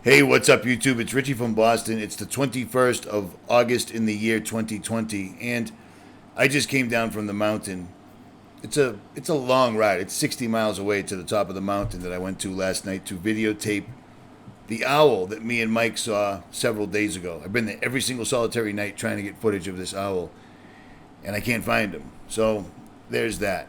Hey, what's up, YouTube? It's Richie from Boston. It's the 21st of August in the year 2020, and I just came down from the mountain. It's a long ride. It's 60 miles away to the top of the mountain that I went to last night to videotape the owl that me and Mike saw several days ago. I've been there every single solitary night trying to get footage of this owl, and I can't find him. So there's that.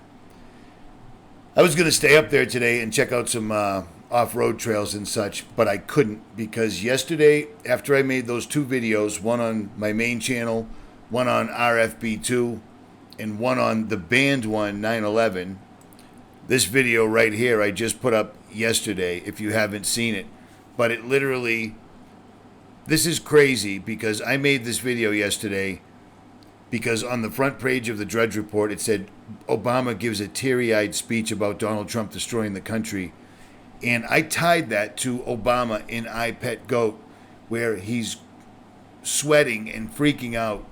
I was going to stay up there today and check out some off-road trails and such, but I couldn't because yesterday, after I made those two videos, one on my main channel, one on RFB2, and one on the band one, 911, this video right here I just put up yesterday, if you haven't seen it. But it literally, this is crazy because I made this video yesterday because on the front page of the Drudge Report it said Obama gives a teary-eyed speech about Donald Trump destroying the country. And I tied that to Obama in I Pet Goat, where he's sweating and freaking out.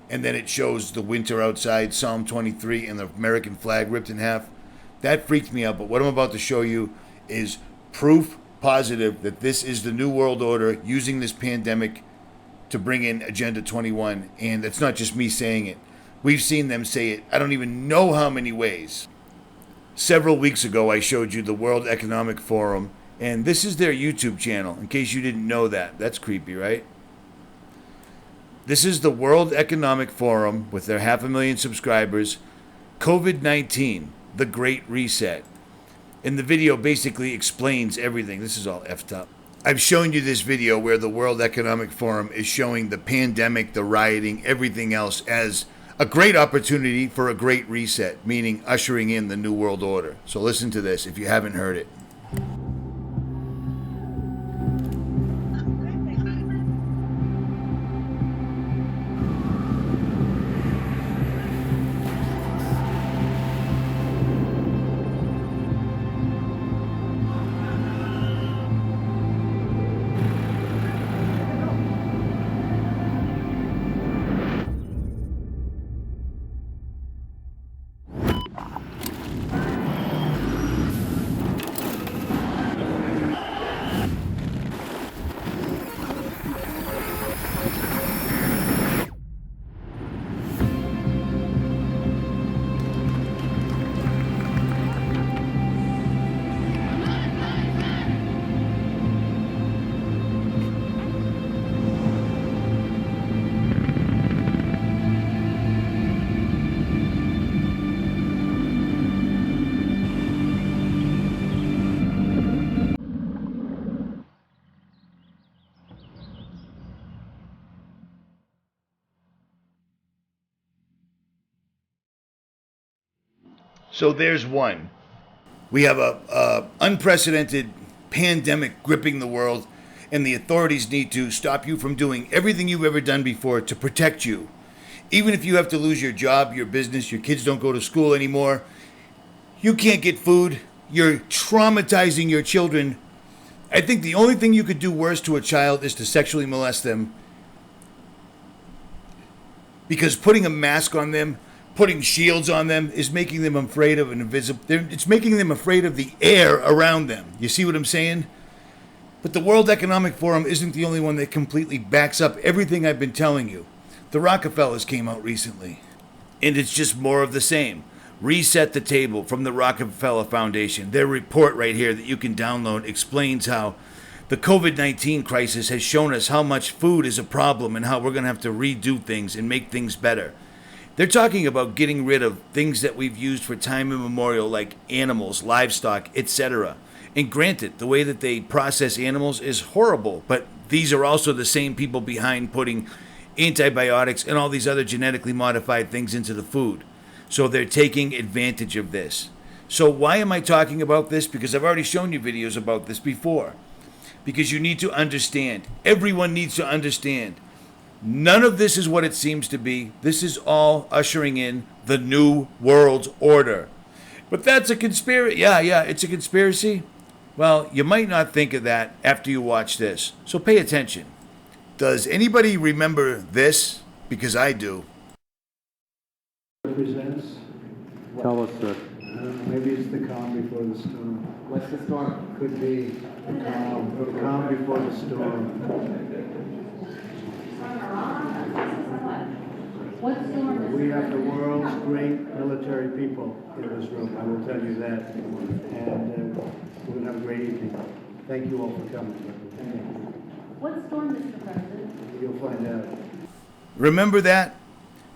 And then it shows the winter outside, Psalm 23, and the American flag ripped in half. That freaked me out. But what I'm about to show you is proof positive that this is the New World Order using this pandemic to bring in Agenda 21. And it's not just me saying it. We've seen them say it, I don't even know how many ways. Several weeks ago, I showed you the World Economic Forum, and this is their YouTube channel, in case you didn't know that. That's creepy, right? This is the World Economic Forum with their 500,000 subscribers. COVID-19, the Great Reset. And the video basically explains everything. This is all effed up. I've shown you this video where the World Economic Forum is showing the pandemic, the rioting, everything else as a great opportunity for a great reset, meaning ushering in the New World Order. So listen to this if you haven't heard it. So there's one. We have a unprecedented pandemic gripping the world, and the authorities need to stop you from doing everything you've ever done before to protect you. Even if you have to lose your job, your business, your kids don't go to school anymore, you can't get food, you're traumatizing your children. I think the only thing you could do worse to a child is to sexually molest them, because putting a mask on them, putting shields on them is making them afraid of an invisible. It's making them afraid of the air around them. You see what I'm saying? But the World Economic Forum isn't the only one that completely backs up everything I've been telling you. The Rockefellers came out recently, and it's just more of the same. Reset the Table from the Rockefeller Foundation. Their report right here that you can download explains how the COVID-19 crisis has shown us how much food is a problem and how we're going to have to redo things and make things better. They're talking about getting rid of things that we've used for time immemorial, like animals, livestock, etc. And granted, the way that they process animals is horrible, but these are also the same people behind putting antibiotics and all these other genetically modified things into the food. So they're taking advantage of this. So why am I talking about this? Because I've already shown you videos about this before. Because you need to understand. Everyone needs to understand. None of this is what it seems to be. This is all ushering in the New World Order. But that's a conspiracy. Yeah, it's a conspiracy. Well, you might not think of that after you watch this. So pay attention. Does anybody remember this? Because I do. Represents? Tell us, sir. Maybe it's the calm before the storm. What's the storm? Could be the calm calm before the storm. What storm is We it? have the world's great military people in this room, I will tell you that. And we're going to have a great evening. Thank you all for coming. Thank you. What storm, Mr. President? You'll find out. Remember that?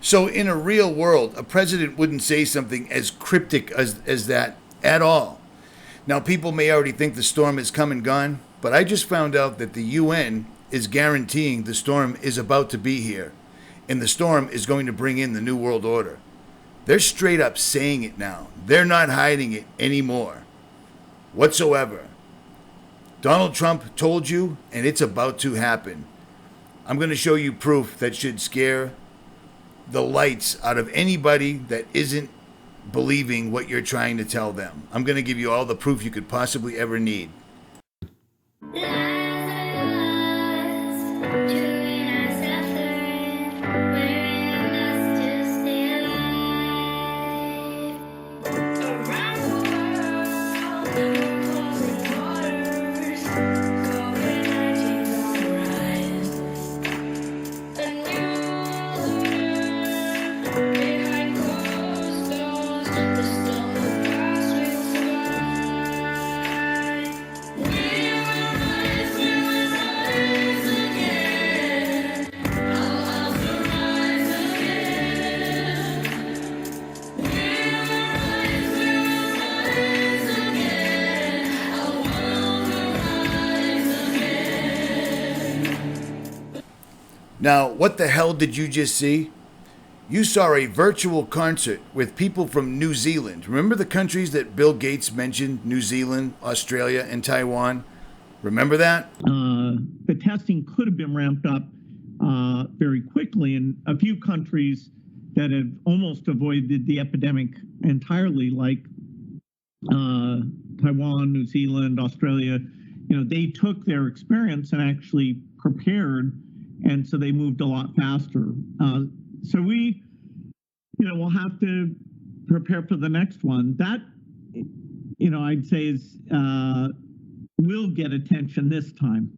So in a real world, a president wouldn't say something as cryptic as that at all. Now, people may already think the storm has come and gone, but I just found out that the UN is guaranteeing the storm is about to be here, and the storm is going to bring in the New World Order. They're straight up saying it now. They're not hiding it anymore, whatsoever. Donald Trump told you, and it's about to happen. I'm going to show you proof that should scare the lights out of anybody that isn't believing what you're trying to tell them. I'm going to give you all the proof you could possibly ever need. Now, what the hell did you just see? You saw a virtual concert with people from New Zealand. Remember the countries that Bill Gates mentioned? New Zealand, Australia, and Taiwan? Remember that? The testing could have been ramped up very quickly, and a few countries that have almost avoided the epidemic entirely, like Taiwan, New Zealand, Australia, they took their experience and actually prepared, and so they moved a lot faster. So we, we'll have to prepare for the next one. That, I'd say is will get attention this time.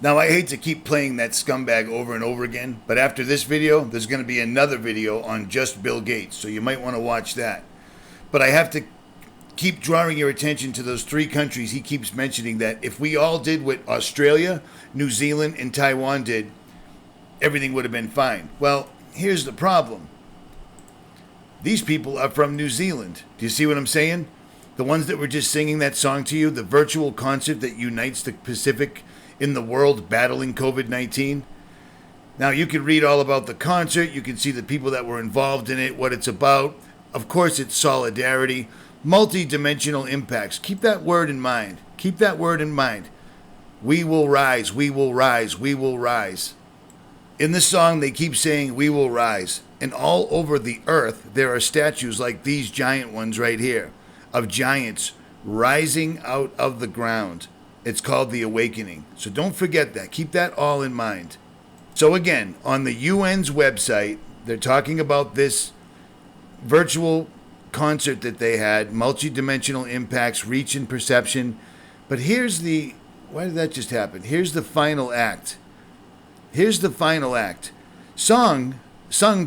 Now, I hate to keep playing that scumbag over and over again, but after this video, there's going to be another video on just Bill Gates, so you might want to watch that. But I have to keep drawing your attention to those three countries he keeps mentioning, that if we all did what Australia, New Zealand, and Taiwan did, everything would have been fine. Well, here's the problem. These people are from New Zealand. Do you see what I'm saying? The ones that were just singing that song to you, the virtual concert that unites the Pacific in the world battling COVID-19. Now, you can read all about the concert. You can see the people that were involved in it, what it's about. Of course, it's solidarity, multi-dimensional impacts. Keep that word in mind. Keep that word in mind. We will rise, we will rise, we will rise. In this song, they keep saying, we will rise. And all over the earth, there are statues like these giant ones right here, of giants rising out of the ground. It's called the awakening. So don't forget that. Keep that all in mind. So again, on the UN's website, they're talking about this virtual concert that they had, multidimensional impacts, reach and perception. But here's the, why did that just happen? Here's the final act. Here's the final act. Sung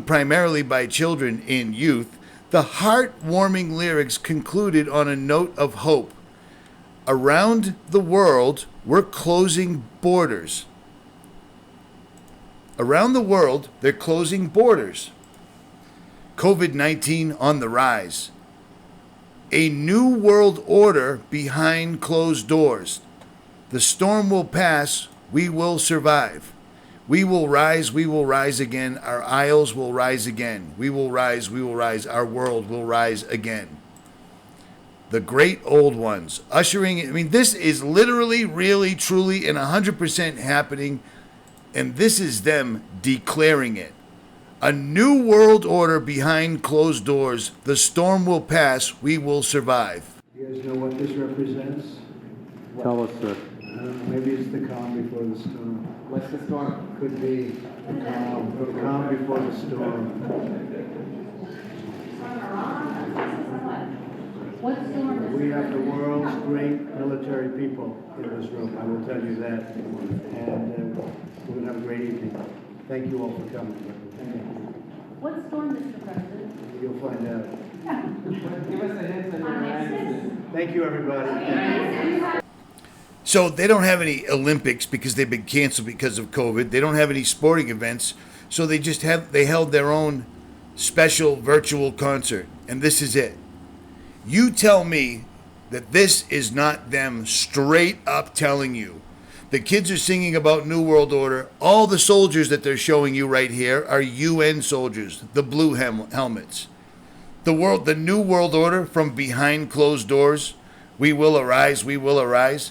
primarily by children and youth, the heartwarming lyrics concluded on a note of hope. Around the world, we're closing borders. Around the world, they're closing borders. COVID-19 on the rise. A new world order behind closed doors. The storm will pass, we will survive. We will rise again. Our isles will rise again. We will rise, our world will rise again. The great old ones, ushering it. I mean, this is literally, really, truly, and 100% happening, and this is them declaring it. A new world order behind closed doors. The storm will pass, we will survive. You guys know what this represents? Tell us, sir. Maybe it's the calm before the storm. What's the storm? Could be the calm before the storm. What storm, Mr. We have the President? world's great military people in this room, I will tell you that. And we're going to have a great evening. Thank you all for coming. What storm, Mr. President? You'll find out. Give us a hint on your answers. Thank you, everybody. So they don't have any Olympics because they've been canceled because of COVID. They don't have any sporting events, so they held their own special virtual concert, and this is it. You tell me that this is not them straight up telling you. The kids are singing about New World Order. All the soldiers that they're showing you right here are UN soldiers, the blue helmets. The New World Order from behind closed doors. We will arise, we will arise.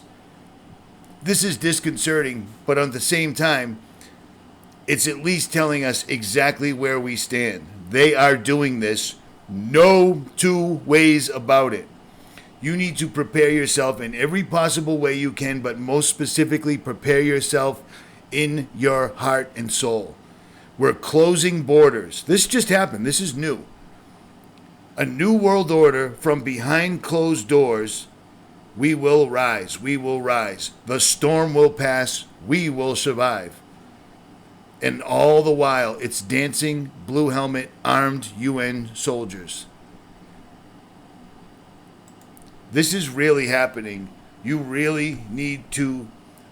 This is disconcerting, but at the same time, it's at least telling us exactly where we stand. They are doing this. No two ways about it. You need to prepare yourself in every possible way you can, but most specifically, prepare yourself in your heart and soul. We're closing borders. This just happened. This is new. A new world order from behind closed doors. We will rise. We will rise. The storm will pass. We will survive. And all the while, it's dancing, blue helmet, armed UN soldiers. This is really happening. You really need to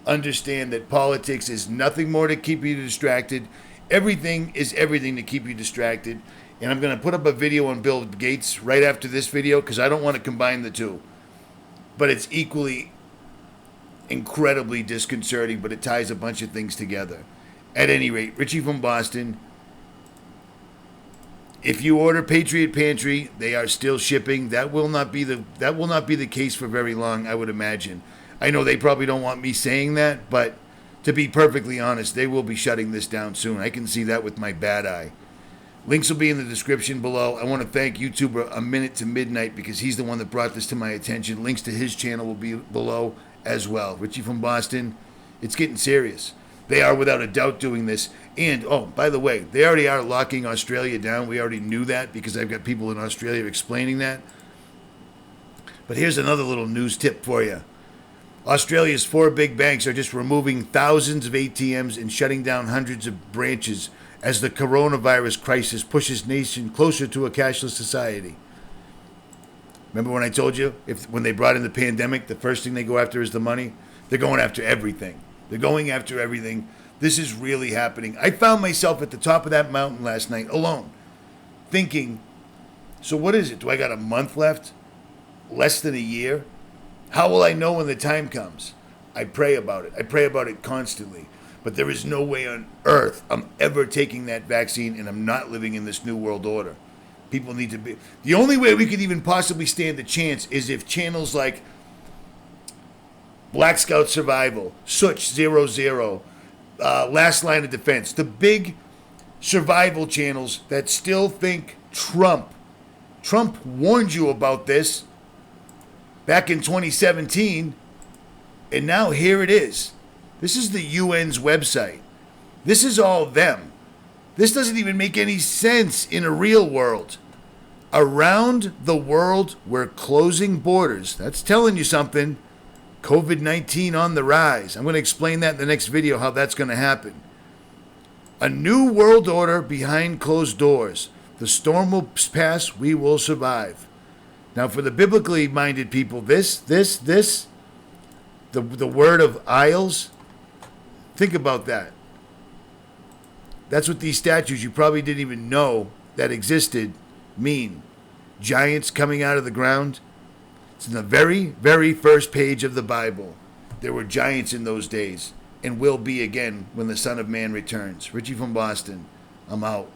understand that politics is nothing more to keep you distracted. Everything is everything to keep you distracted. And I'm going to put up a video on Bill Gates right after this video because I don't want to combine the two. But it's equally incredibly disconcerting, but it ties a bunch of things together. At any rate, Richie from Boston. If you order Patriot Pantry, they are still shipping. That will not be the case for very long, I would imagine. I know they probably don't want me saying that, but to be perfectly honest, they will be shutting this down soon. I can see that with my bad eye. Links will be in the description below. I want to thank YouTuber A Minute to Midnight because he's the one that brought this to my attention. Links to his channel will be below as well. Richie from Boston, it's getting serious. They are without a doubt doing this. And, oh, by the way, they already are locking Australia down. We already knew that because I've got people in Australia explaining that. But here's another little news tip for you. Australia's 4 big banks are just removing thousands of ATMs and shutting down hundreds of branches as the coronavirus crisis pushes nation closer to a cashless society. Remember when I told you when they brought in the pandemic, the first thing they go after is the money? They're going after everything. They're going after everything. This is really happening. I found myself at the top of that mountain last night alone, thinking, so what is it? Do I got a month left? Less than a year? How will I know when the time comes? I pray about it. I pray about it constantly. But there is no way on earth I'm ever taking that vaccine, and I'm not living in this new world order. People need to be... The only way we could even possibly stand a chance is if channels like Black Scout Survival, Such 00, Last Line of Defense, the big survival channels that still think Trump warned you about this back in 2017, and now here it is. This is the UN's website. This is all them. This doesn't even make any sense in a real world. Around the world, we're closing borders. That's telling you something. COVID-19 on the rise. I'm going to explain that in the next video, how that's going to happen. A new world order behind closed doors. The storm will pass, we will survive. Now, for the biblically minded people, the word of isles, think about that. That's what these statues you probably didn't even know that existed mean. Giants coming out of the ground. It's in the very, very first page of the Bible. There were giants in those days and will be again when the Son of Man returns. Richie from Boston, I'm out.